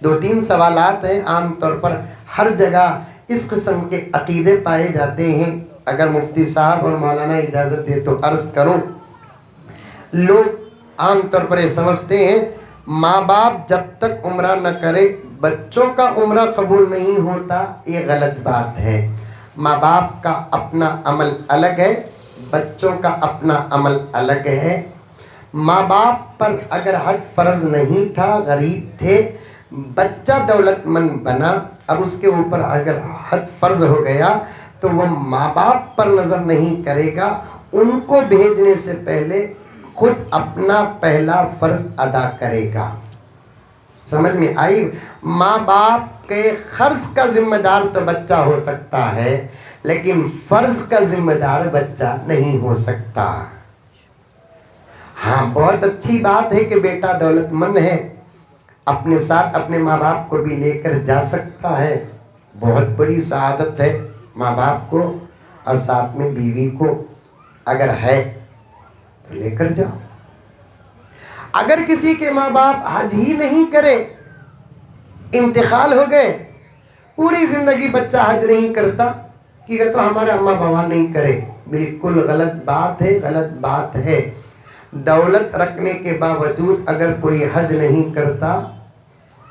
دو تین سوالات ہیں، عام طور پر ہر جگہ اس قسم کے عقیدے پائے جاتے ہیں، اگر مفتی صاحب اور مولانا اجازت دے تو عرض کروں۔ لوگ عام طور پر یہ سمجھتے ہیں ماں باپ جب تک عمرہ نہ کرے بچوں کا عمرہ قبول نہیں ہوتا، یہ غلط بات ہے۔ ماں باپ کا اپنا عمل الگ ہے، بچوں کا اپنا عمل الگ ہے۔ ماں باپ پر اگر حج فرض نہیں تھا، غریب تھے، بچہ دولت مند بنا، اب اس کے اوپر اگر حج فرض ہو گیا تو وہ ماں باپ پر نظر نہیں کرے گا، ان کو بھیجنے سے پہلے خود اپنا پہلا فرض ادا کرے گا۔ سمجھ میں آئی؟ ماں باپ کے خرچ کا ذمہ دار تو بچہ ہو سکتا ہے، لیکن فرض کا ذمہ دار بچہ نہیں ہو سکتا۔ ہاں، بہت اچھی بات ہے کہ بیٹا دولت مند ہے، اپنے ساتھ اپنے ماں باپ کو بھی لے کر جا سکتا ہے، بہت بڑی سعادت ہے ماں باپ کو، اور ساتھ میں بیوی کو اگر ہے تو لے کر جاؤ۔ اگر کسی کے ماں باپ حج ہی نہیں کرے، انتقال ہو گئے، پوری زندگی بچہ حج نہیں کرتا، کہ تو ہمارا اماں بابا نہیں کرے، بالکل غلط بات ہے، غلط بات ہے۔ دولت رکھنے کے باوجود اگر کوئی حج نہیں کرتا،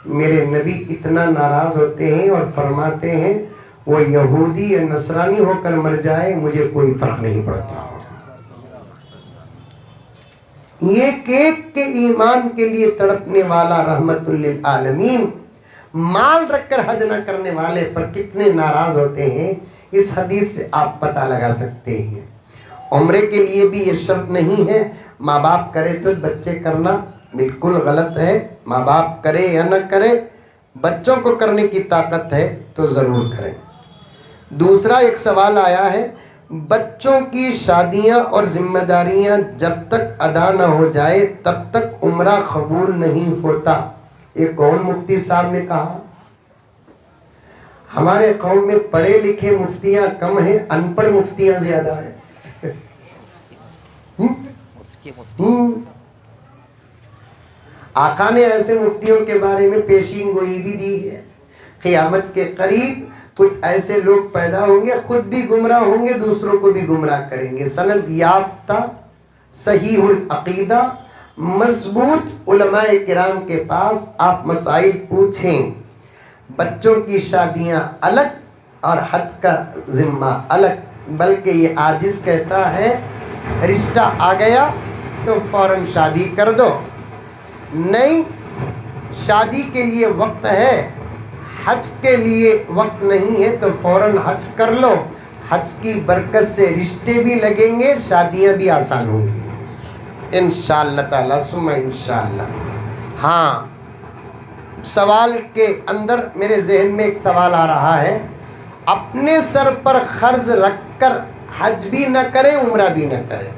میرے نبی اتنا ناراض ہوتے ہیں اور فرماتے ہیں وہ یہودی یا نصرانی ہو کر مر جائے مجھے کوئی فرق نہیں پڑتا۔ یہ کیک کے ایمان کے لیے تڑپنے والا رحمت للعالمین مال رکھ کر حج نہ کرنے والے پر کتنے ناراض ہوتے ہیں، اس حدیث سے آپ پتہ لگا سکتے ہیں۔ عمرے کے لیے بھی یہ شرط نہیں ہے ماں باپ کرے تو بچے کرنا، بالکل غلط ہے۔ ماں باپ کرے یا نہ کرے، بچوں کو کرنے کی طاقت ہے تو ضرور کریں۔ دوسرا ایک سوال آیا ہے، بچوں کی شادیاں اور ذمہ داریاں جب تک ادا نہ ہو جائے تب تک عمرہ قبول نہیں ہوتا، یہ کون مفتی صاحب نے کہا؟ ہمارے قوم میں پڑھے لکھے مفتیاں کم ہیں، ان پڑھ مفتیاں زیادہ ہیں۔ آقا نے ایسے مفتیوں کے بارے میں پیشین گوئی بھی دی ہے، قیامت کے قریب کچھ ایسے لوگ پیدا ہوں گے، خود بھی گمراہ ہوں گے، دوسروں کو بھی گمراہ کریں گے۔ سند یافتہ، صحیح العقیدہ، مضبوط علماء کرام کے پاس آپ مسائل پوچھیں۔ بچوں کی شادیاں الگ اور حج کا ذمہ الگ، بلکہ یہ عاجز کہتا ہے رشتہ آ گیا تو فوراً شادی کر دو، نہیں، شادی کے لیے وقت ہے، حج کے لیے وقت نہیں ہے تو فوراً حج کر لو، حج کی برکت سے رشتے بھی لگیں گے، شادیاں بھی آسان ہوں گی انشاءاللہ تعالیٰ ثم انشاءاللہ۔ ہاں، سوال کے اندر میرے ذہن میں ایک سوال آ رہا ہے، اپنے سر پر قرض رکھ کر حج بھی نہ کرے عمرہ بھی نہ کرے،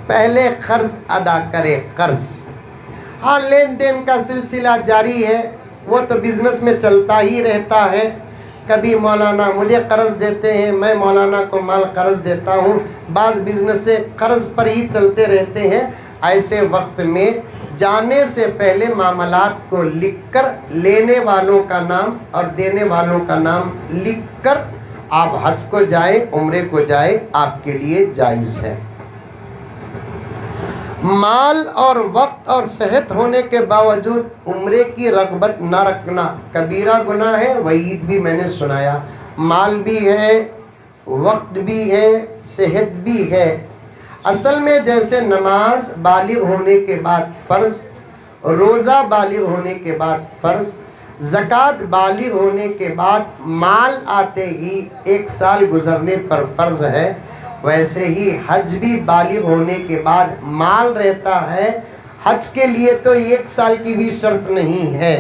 پہلے قرض ادا کرے، قرض۔ ہاں، لین دین کا سلسلہ جاری ہے، وہ تو بزنس میں چلتا ہی رہتا ہے، کبھی مولانا مجھے قرض دیتے ہیں، میں مولانا کو مال قرض دیتا ہوں، بعض بزنس سے قرض پر ہی چلتے رہتے ہیں۔ ایسے وقت میں جانے سے پہلے معاملات کو لکھ کر لینے والوں کا نام اور دینے والوں کا نام لکھ کر آپ حج کو جائیں، عمرے کو جائیں، آپ کے لیے جائز ہے۔ مال اور وقت اور صحت ہونے کے باوجود عمرے کی رغبت نہ رکھنا کبیرہ گناہ ہے، وعید بھی میں نے سنایا۔ مال بھی ہے، وقت بھی ہے، صحت بھی ہے۔ اصل میں جیسے نماز بالغ ہونے کے بعد فرض، روزہ بالغ ہونے کے بعد فرض، زکوٰۃ بالغ ہونے کے بعد مال آتے ہی 1 سال گزرنے پر فرض ہے، ویسے ہی حج بھی بالغ ہونے کے بعد مال رہتا ہے۔ حج کے لیے تو 1 سال کی بھی شرط نہیں ہے،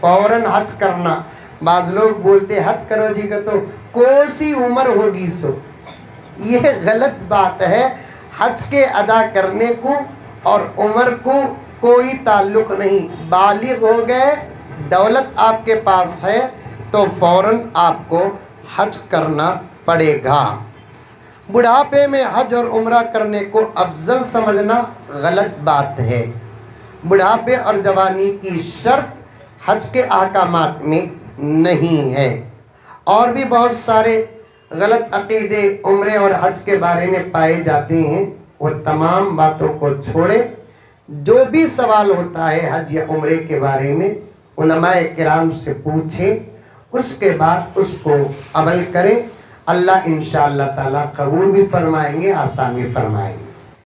فوراً حج کرنا۔ بعض لوگ بولتے حج کرو جی کا تو کوسی عمر ہوگی سو، یہ غلط بات ہے۔ حج کے ادا کرنے کو اور عمر کو کوئی تعلق نہیں، بالغ ہو گئے، دولت آپ کے پاس ہے تو فوراً آپ کو حج کرنا پڑے گا۔ بڑھاپے میں حج اور عمرہ کرنے کو افضل سمجھنا غلط بات ہے۔ بڑھاپے اور جوانی کی شرط حج کے احکامات میں نہیں ہے۔ اور بھی بہت سارے غلط عقیدے عمرے اور حج کے بارے میں پائے جاتے ہیں، وہ تمام باتوں کو چھوڑے۔ جو بھی سوال ہوتا ہے حج یا عمرے کے بارے میں علماء کرام سے پوچھیں، اس کے بعد اس کو عمل کریں۔ اللہ انشاءاللہ تعالیٰ قبول بھی فرمائیں گے، آسان بھی فرمائیں گے۔